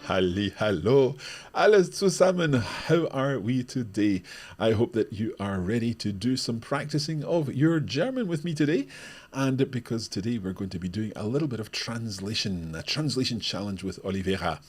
Halli, hallo, alles zusammen. How are we today? I hope that you are ready to do some practicing of your German with me today. And because today we're going to be doing a little bit of translation, a translation challenge with Olivera.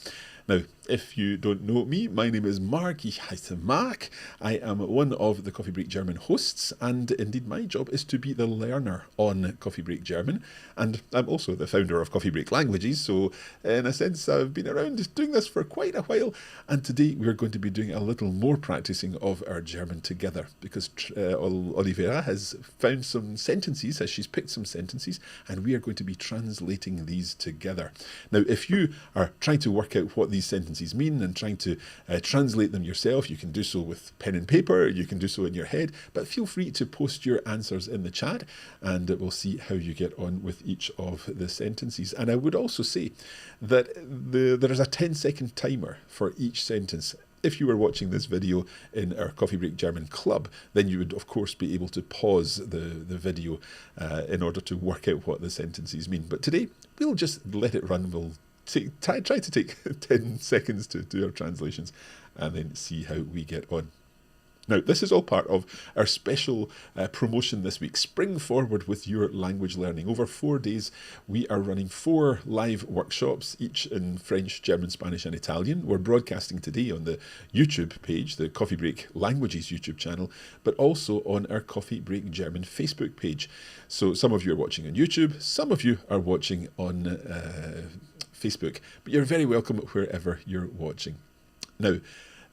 Now, if you don't know me, my name is Mark. Ich heiße Mark. I am one of the Coffee Break German hosts, and indeed my job is to be the learner on Coffee Break German. And I'm also the founder of Coffee Break Languages, so in a sense I've been around doing this for quite a while. And today we're going to be doing a little more practicing of our German together, because Olivera has found some sentences, as she's picked some sentences, and we are going to be translating these together. Now, if you are trying to work out what these sentences mean and trying to translate them yourself, you can do so with pen and paper, you can do so in your head, but feel free to post your answers in the chat and we'll see how you get on with each of the sentences. And I would also say that there is a 10-second timer for each sentence. If you were watching this video in our Coffee Break German Club, then you would of course be able to pause the video in order to work out what the sentences mean. But today we'll just let it run. We'll try to take 10 seconds to do our translations and then see how we get on. Now, this is all part of our special promotion this week, Spring Forward with Your Language Learning. Over 4 days, we are running 4 live workshops, each in French, German, Spanish and Italian. We're broadcasting today on the YouTube page, the Coffee Break Languages YouTube channel, but also on our Coffee Break German Facebook page. So some of you are watching on YouTube, some of you are watching on Facebook, but you're very welcome wherever you're watching. Now,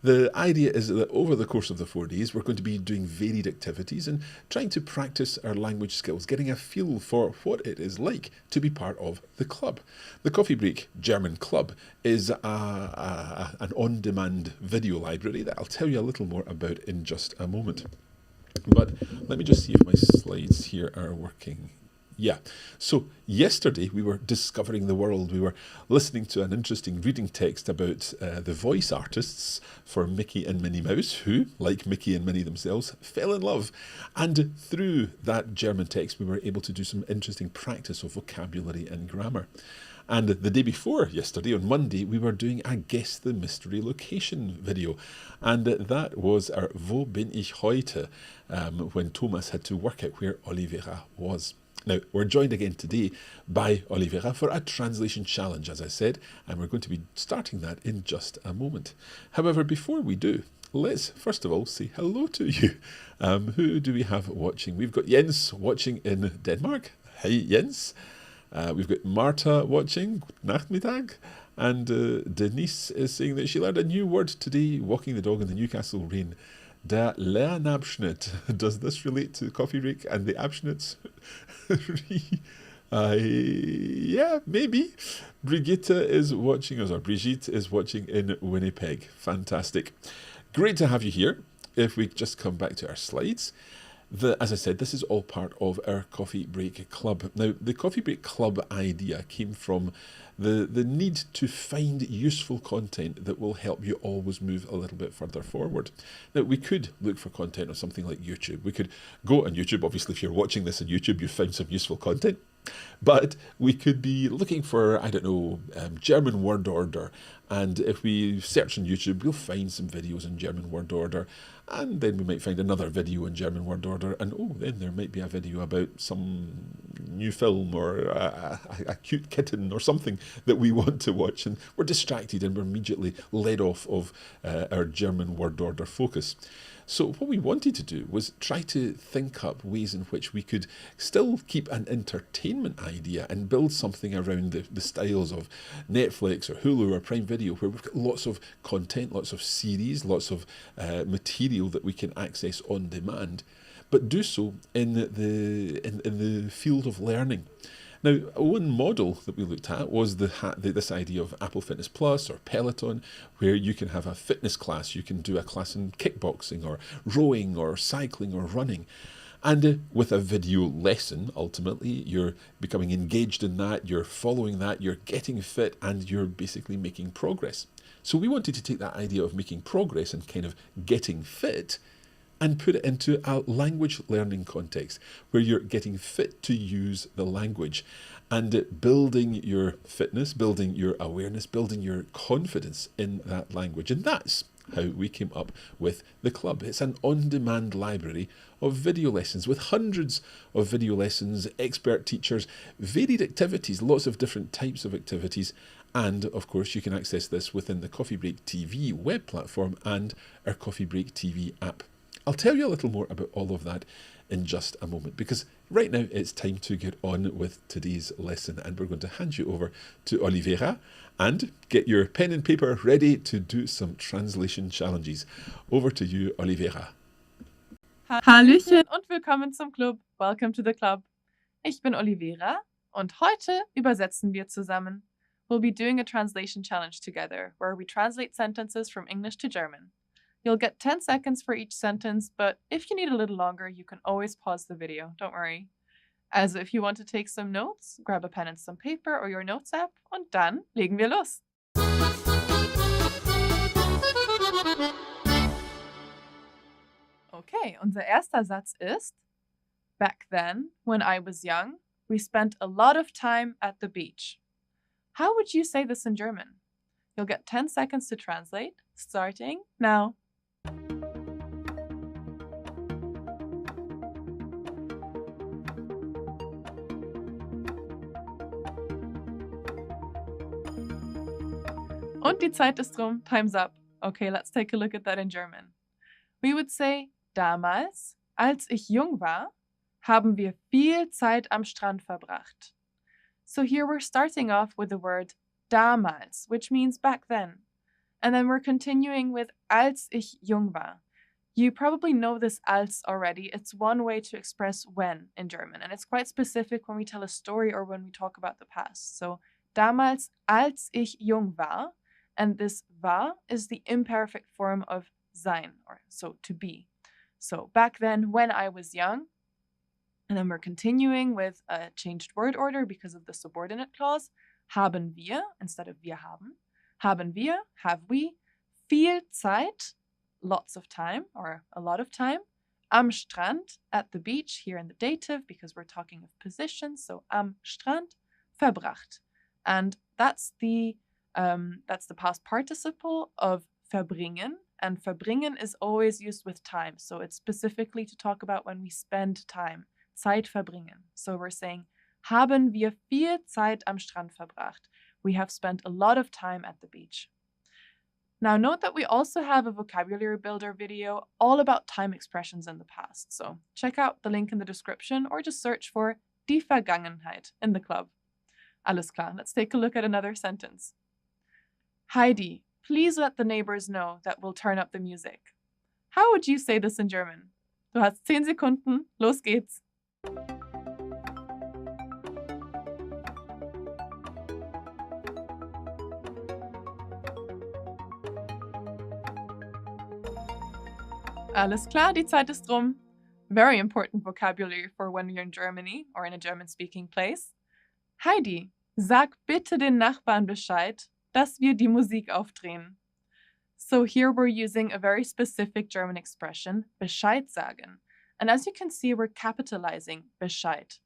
the idea is that over the course of the 4 days, we're going to be doing varied activities and trying to practice our language skills, getting a feel for what it is like to be part of the club. The Coffee Break German Club is an on-demand video library that I'll tell you a little more about in just a moment. But let me just see if my slides here are working. Yeah, so yesterday we were discovering the world. We were listening to an interesting reading text about the voice artists for Mickey and Minnie Mouse, who, like Mickey and Minnie themselves, fell in love. And through that German text, we were able to do some interesting practice of vocabulary and grammar. And the day before yesterday, on Monday, we were doing a Guess the Mystery Location video. And that was our Wo bin ich heute, when Thomas had to work out where Olivera was. Now, we're joined again today by Olivera for a translation challenge, as I said, and we're going to be starting that in just a moment. However, before we do, let's first of all say hello to you. Who do we have watching? We've got Jens watching in Denmark. Hey, Jens. We've got Marta watching. Nachmittag. And Denise is saying that she learned a new word today, walking the dog in the Newcastle rain. Der Lernabschnitt. Does this relate to Coffee Break and the Abschnitts? Yeah, maybe. Brigitte is watching us, or Brigitte is watching in Winnipeg. Fantastic. Great to have you here. If we just come back to our slides. As I said, this is all part of our Coffee Break Club. Now, the Coffee Break Club idea came from the need to find useful content that will help you always move a little bit further forward. Now, we could look for content on something like YouTube. We could go on YouTube. Obviously, if you're watching this on YouTube, you've found some useful content. But we could be looking for, I don't know, German word order. And if we search on YouTube, we'll find some videos in German word order. And then we might find another video in German word order. And then there might be a video about some new film or a cute kitten or something that we want to watch. And we're distracted and we're immediately led off of our German word order focus. So what we wanted to do was try to think up ways in which we could still keep an entertainment idea and build something around the styles of Netflix or Hulu or Prime Video, where we've got lots of content, lots of series, lots of material that we can access on demand, but do so in the field of learning. Now, one model that we looked at was this idea of Apple Fitness Plus or Peloton, where you can have a fitness class, you can do a class in kickboxing or rowing or cycling or running. And with a video lesson, ultimately, you're becoming engaged in that, you're following that, you're getting fit, and you're basically making progress. So we wanted to take that idea of making progress and kind of getting fit and put it into a language learning context where you're getting fit to use the language. and building your fitness, building your awareness, building your confidence in that language. And that's how we came up with the club. It's an on-demand library of video lessons with hundreds of video lessons, expert teachers, varied activities, lots of different types of activities. And of course, you can access this within the Coffee Break TV web platform and our Coffee Break TV app. I'll tell you a little more about all of that in just a moment, because right now it's time to get on with today's lesson, and we're going to hand you over to Olivera and get your pen and paper ready to do some translation challenges. Over to you, Olivera. Hallöchen und willkommen zum Club. Welcome to the club. Ich bin Olivera und heute übersetzen wir zusammen. We'll be doing a translation challenge together where we translate sentences from English to German. You'll get 10 seconds for each sentence, but if you need a little longer, you can always pause the video, don't worry. Also if you want to take some notes, grab a pen and some paper or your notes app und dann legen wir los. Okay, unser erster Satz ist: Back then, when I was young, we spent a lot of time at the beach. How would you say this in German? You'll get 10 seconds to translate, starting now. Und die Zeit ist rum. Time's up. Okay, let's take a look at that in German. We would say, damals, als ich jung war, haben wir viel Zeit am Strand verbracht. So here we're starting off with the word damals, which means back then. And then we're continuing with als ich jung war. You probably know this als already. It's one way to express when in German. And it's quite specific when we tell a story or when we talk about the past. So damals, als ich jung war. And this war is the imperfect form of sein, or so to be. So back then, when I was young. And then we're continuing with a changed word order because of the subordinate clause. Haben wir instead of wir haben. Haben wir, have we, viel Zeit, lots of time or a lot of time. Am Strand, at the beach, here in the dative because we're talking of positions. So am Strand, verbracht. And that's the past participle of verbringen. And verbringen is always used with time. So it's specifically to talk about when we spend time. Zeit verbringen. So we're saying, haben wir viel Zeit am Strand verbracht. We have spent a lot of time at the beach. Now note that we also have a vocabulary builder video all about time expressions in the past. So check out the link in the description or just search for die Vergangenheit in the club. Alles klar, let's take a look at another sentence. Heidi, please let the neighbors know that we'll turn up the music. How would you say this in German? Du hast 10 Sekunden, los geht's. Alles klar, die Zeit ist rum. Very important vocabulary for when you're in Germany or in a German-speaking place. Heidi, sag bitte den Nachbarn Bescheid, dass wir die Musik aufdrehen. So here we're using a very specific German expression, Bescheid sagen. And as you can see, we're capitalizing Bescheid.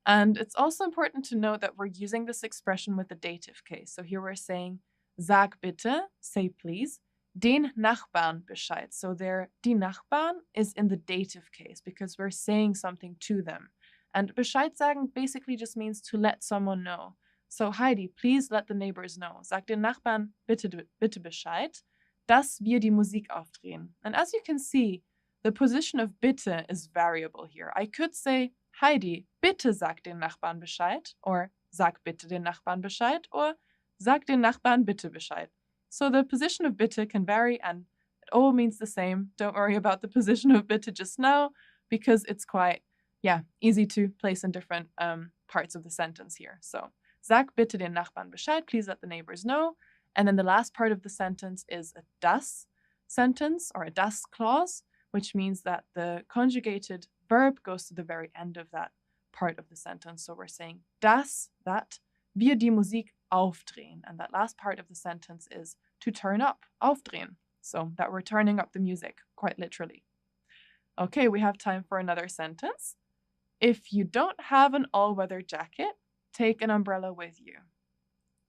And it's also important to note that we're using this expression with the dative case. So here we're saying, sag bitte, say please, den Nachbarn Bescheid. So there, die Nachbarn is in the dative case because we're saying something to them. And Bescheid sagen basically just means to let someone know. So Heidi, please let the neighbors know. Sag den Nachbarn bitte Bescheid, dass wir die Musik aufdrehen. And as you can see, the position of bitte is variable here. I could say, Heidi, bitte sag den Nachbarn Bescheid, or sag bitte den Nachbarn Bescheid, or sag den Nachbarn bitte Bescheid. So the position of bitte can vary and it all means the same. Don't worry about the position of bitte just now because it's quite, easy to place in different parts of the sentence here. So, sag bitte den Nachbarn Bescheid, please let the neighbors know. And then the last part of the sentence is a das sentence or a das clause, which means that the conjugated verb goes to the very end of that part of the sentence. So we're saying, dass, that, wir die Musik aufdrehen. And that last part of the sentence is to turn up, aufdrehen. So that we're turning up the music, quite literally. Okay, we have time for another sentence. If you don't have an all-weather jacket, take an umbrella with you.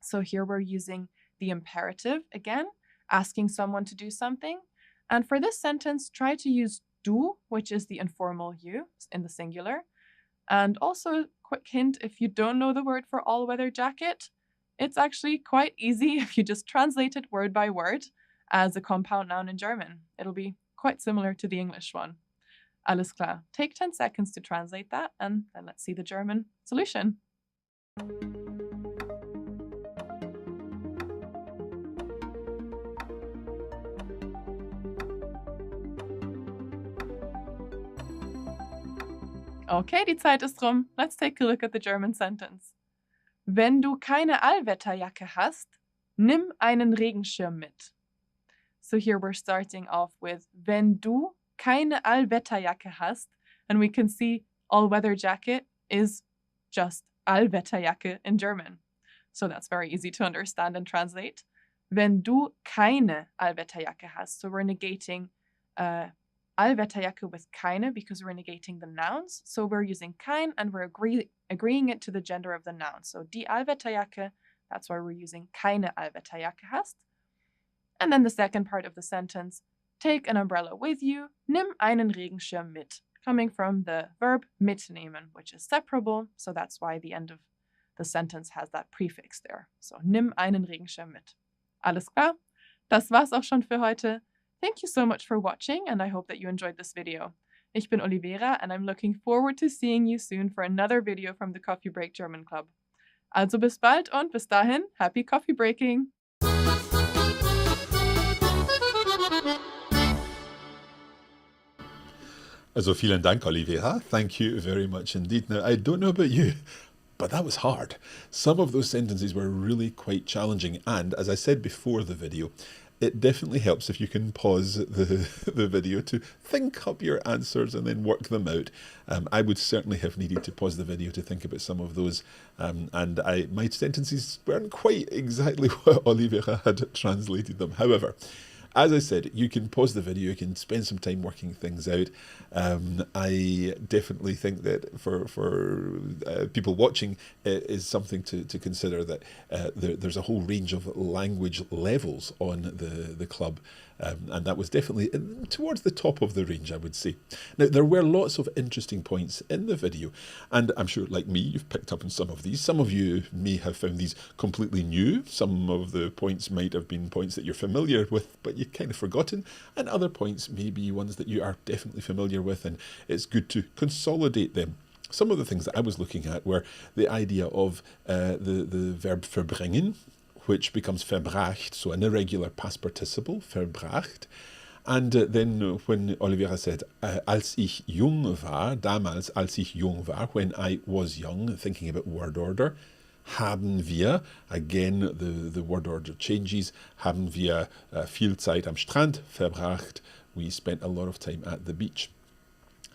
So here we're using the imperative again, asking someone to do something. And for this sentence, try to use du, which is the informal you in the singular. And also, quick hint, if you don't know the word for all-weather jacket, it's actually quite easy if you just translate it word by word as a compound noun in German. It'll be quite similar to the English one. Alles klar. Take 10 seconds to translate that, and then let's see the German solution. Okay, die Zeit ist rum. Let's take a look at the German sentence. Wenn du keine Allwetterjacke hast, nimm einen Regenschirm mit. So here we're starting off with wenn du keine Allwetterjacke hast, and we can see all-weather jacket is just Allwetterjacke in German. So that's very easy to understand and translate. Wenn du keine Allwetterjacke hast, so we're negating Allwetterjacke with keine because we're negating the nouns. So we're using kein and we're agreeing it to the gender of the noun. So die Allwetterjacke, that's why we're using keine Allwetterjacke hast. And then the second part of the sentence, take an umbrella with you, nimm einen Regenschirm mit, coming from the verb mitnehmen, which is separable. So that's why the end of the sentence has that prefix there. So nimm einen Regenschirm mit. Alles klar? Das war's auch schon für heute. Thank you so much for watching, and I hope that you enjoyed this video. Ich bin Olivera, and I'm looking forward to seeing you soon for another video from the Coffee Break German Club. Also bis bald und bis dahin, happy coffee breaking! Also vielen Dank, Olivera. Thank you very much indeed. Now, I don't know about you, but that was hard. Some of those sentences were really quite challenging, and as I said before the video, it definitely helps if you can pause the video to think up your answers and then work them out. I would certainly have needed to pause the video to think about some of those, and my sentences weren't quite exactly what Olivera had translated them. However, as I said, you can pause the video, you can spend some time working things out. I definitely think that for people watching, it is something to consider that there's a whole range of language levels on the club. And that was definitely towards the top of the range, I would say. Now, there were lots of interesting points in the video, and I'm sure, like me, you've picked up on some of these. Some of you may have found these completely new. Some of the points might have been points that you're familiar with, but you've kind of forgotten, and other points may be ones that you are definitely familiar with, and it's good to consolidate them. Some of the things that I was looking at were the idea of the verb verbringen, which becomes verbracht, so an irregular past participle, verbracht. And then when Olivera said, als ich jung war, damals als ich jung war, when I was young, thinking about word order, haben wir, again the word order changes, haben wir viel Zeit am Strand verbracht, we spent a lot of time at the beach.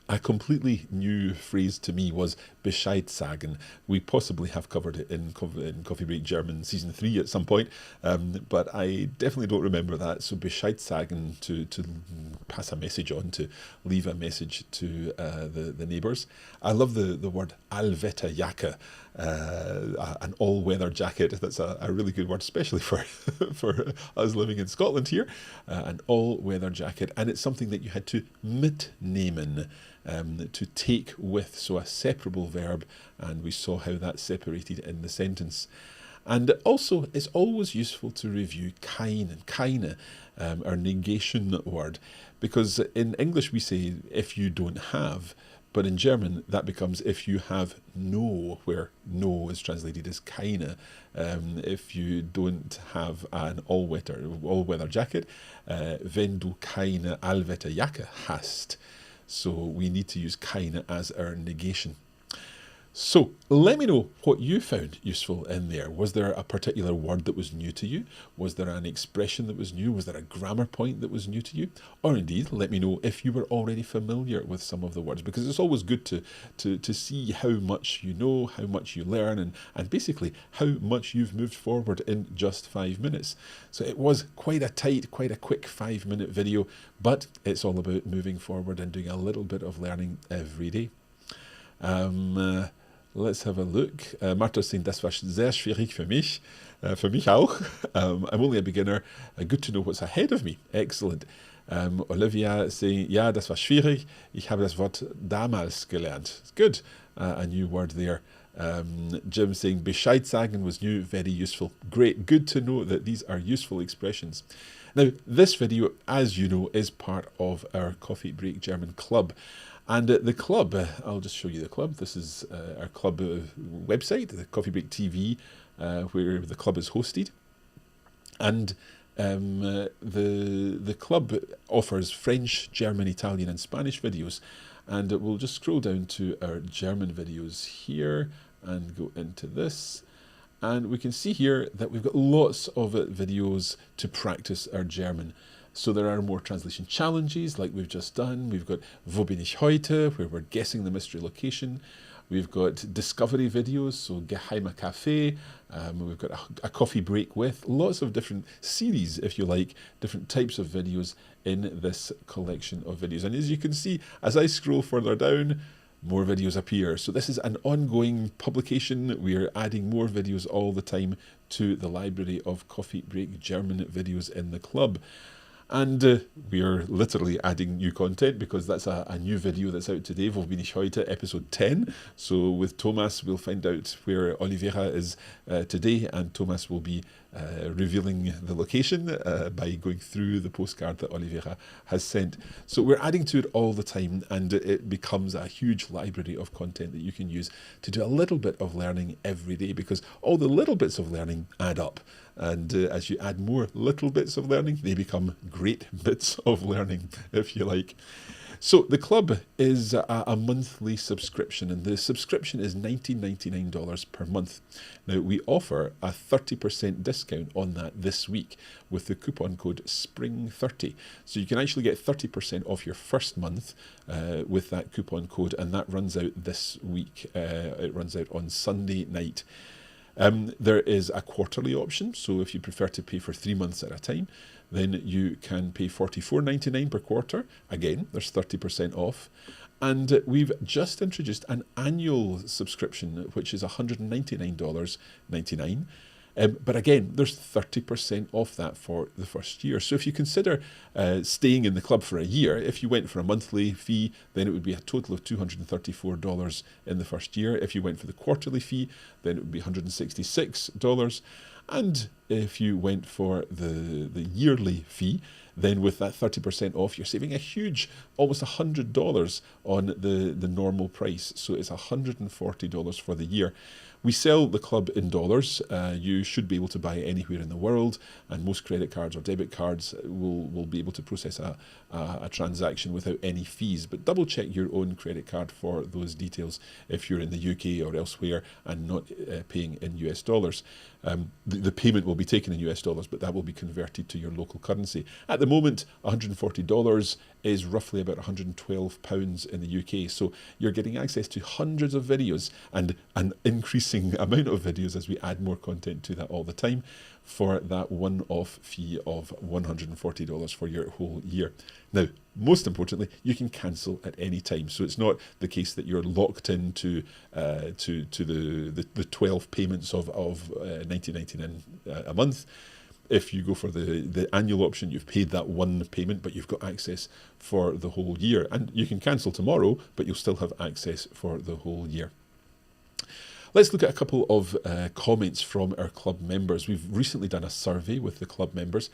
A completely new phrase to me was Bescheid sagen. We possibly have covered it in Coffee Break German Season 3 at some point, but I definitely don't remember that. So Bescheid sagen, to pass a message on, to leave a message to the neighbours. I love the word Allwetterjacke, an all-weather jacket. That's a really good word, especially for us living in Scotland here. An all-weather jacket, and it's something that you had to mitnehmen. To take with, so a separable verb, and we saw how that's separated in the sentence. And also, it's always useful to review kein and keine, our negation word, because in English we say if you don't have, but in German that becomes if you have no, where no is translated as keine. If you don't have an all-weather jacket, wenn du keine Allwetterjacke hast. So we need to use keine as our negation. So let me know what you found useful in there. Was there a particular word that was new to you? Was there an expression that was new? Was there a grammar point that was new to you? Or indeed, let me know if you were already familiar with some of the words, because it's always good to see how much you know, how much you learn, and basically how much you've moved forward in just 5 minutes. So it was quite a quick 5-minute video, but it's all about moving forward and doing a little bit of learning every day. Let's have a look. Martha's saying, das war sehr schwierig für mich auch. I'm only a beginner. Good to know what's ahead of me. Excellent. Olivia saying, ja, das war schwierig. Ich habe das Wort damals gelernt. Good. A new word there. Jim saying, Bescheid sagen was new, very useful. Great. Good to know that these are useful expressions. Now, this video, as you know, is part of our Coffee Break German Club. And the club, I'll just show you the club. This is our club website, the Coffee Break TV, where the club is hosted. And the club offers French, German, Italian and Spanish videos. And we'll just scroll down to our German videos here and go into this. And we can see here that we've got lots of videos to practice our German. So there are more translation challenges like we've just done. We've got Wo bin ich heute, where we're guessing the mystery location. We've got discovery videos, so Geheimer Café. We've got a coffee break with. Lots of different series, if you like, different types of videos in this collection of videos. And as you can see, as I scroll further down, more videos appear. So this is an ongoing publication. We're adding more videos all the time to the library of Coffee Break German videos in the club. And we are literally adding new content because that's a new video that's out today, Wo bin ich heute, episode 10. So with Thomas, we'll find out where Olivera is today, and Thomas will be revealing the location by going through the postcard that Olivera has sent. So we're adding to it all the time, and it becomes a huge library of content that you can use to do a little bit of learning every day, because all the little bits of learning add up. And as you add more little bits of learning, they become great bits of learning, if you like. So the club is a monthly subscription, and the subscription is $19.99 per month. Now, we offer a 30% discount on that this week with the coupon code SPRING30. So you can actually get 30% off your first month with that coupon code, and that runs out this week. It runs out on Sunday night. There is a quarterly option, so if you prefer to pay for 3 months at a time, then you can pay $44.99 per quarter. Again, there's 30% off. And we've just introduced an annual subscription, which is $199.99. But again, there's 30% off that for the first year. So if you consider staying in the club for a year, if you went for a monthly fee, then it would be a total of $234 in the first year. If you went for the quarterly fee, then it would be $166. And if you went for the yearly fee, then with that 30% off, you're saving a huge, almost $100 on the normal price. So it's $140 for the year. We sell the club in dollars. You should be able to buy it anywhere in the world, and most credit cards or debit cards will be able to process a transaction without any fees. But double check your own credit card for those details if you're in the UK or elsewhere and not paying in US dollars. The payment will be taken in US dollars, but that will be converted to your local currency. At the moment, $140 is roughly about £112 in the UK. So you're getting access to hundreds of videos and an increasing amount of videos as we add more content to that all the time for that one-off fee of $140 for your whole year. Now, most importantly, you can cancel at any time. So it's not the case that you're locked into the 12 payments of $19.99 a month. If you go for the annual option, you've paid that one payment, but you've got access for the whole year. And you can cancel tomorrow, but you'll still have access for the whole year. Let's look at a couple of comments from our club members. We've recently done a survey with the club members,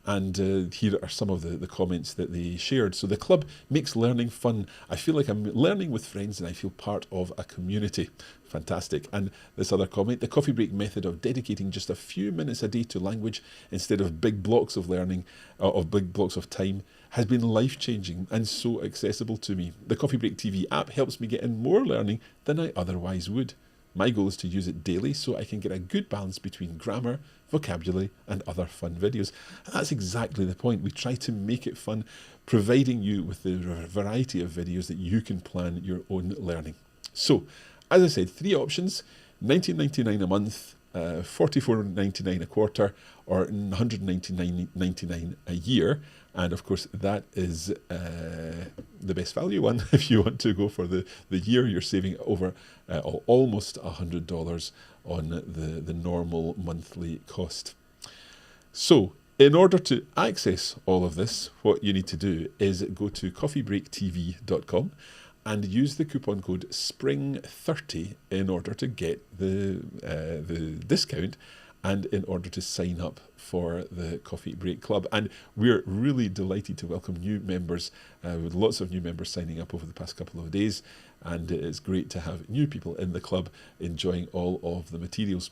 and here are some of the comments that they shared. So the club makes learning fun. I feel like I'm learning with friends and I feel part of a community. Fantastic. And this other comment, the coffee break method of dedicating just a few minutes a day to language instead of big blocks of learning, of big blocks of time, has been life-changing and so accessible to me. The Coffee Break TV app helps me get in more learning than I otherwise would. My goal is to use it daily so I can get a good balance between grammar, vocabulary and other fun videos. And that's exactly the point. We try to make it fun, providing you with the variety of videos that you can plan your own learning. So, as I said, 3 options, $19.99 a month, $44.99 a quarter or $199.99 a year. And of course, that is the best value one. If you want to go for the year, you're saving over almost $100 on the normal monthly cost. So, in order to access all of this, what you need to do is go to coffeebreaktv.com and use the coupon code SPRING30 in order to get the discount and in order to sign up for the Coffee Break Club. And we're really delighted to welcome new members, with lots of new members signing up over the past couple of days. And it's great to have new people in the club enjoying all of the materials.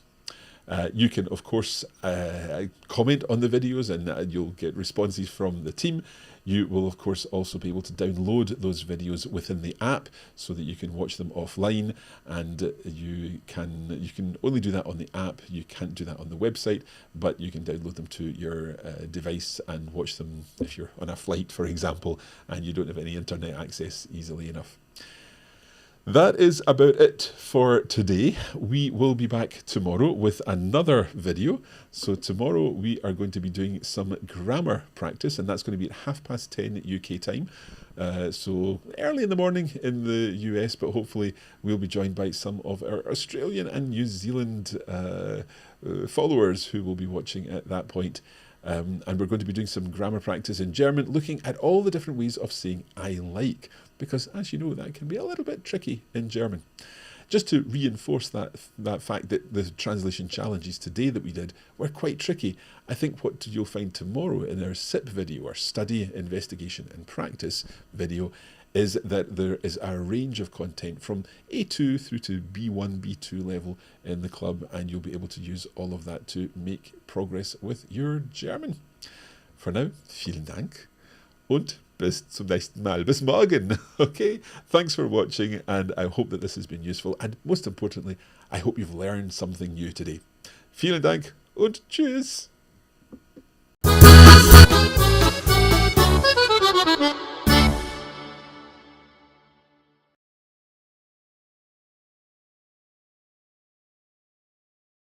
You can, of course, comment on the videos and you'll get responses from the team. You will, of course, also be able to download those videos within the app so that you can watch them offline, and you can only do that on the app. You can't do that on the website, but you can download them to your device and watch them if you're on a flight, for example, and you don't have any internet access easily enough. That is about it for today. We will be back tomorrow with another video. So tomorrow we are going to be doing some grammar practice, and that's going to be at 10:30 UK time. So early in the morning in the US, but hopefully we'll be joined by some of our Australian and New Zealand followers who will be watching at that point. And we're going to be doing some grammar practice in German, looking at all the different ways of saying I like, because as you know, that can be a little bit tricky in German. Just to reinforce that fact that the translation challenges today that we did were quite tricky, I think what you'll find tomorrow in our SIP video, or Study, Investigation and Practice video, is that there is a range of content from A2 through to B1, B2 level in the club, and you'll be able to use all of that to make progress with your German. For now, vielen Dank und bis zum nächsten Mal. Bis morgen. Okay? Thanks for watching, and I hope that this has been useful, and most importantly, I hope you've learned something new today. Vielen Dank und tschüss.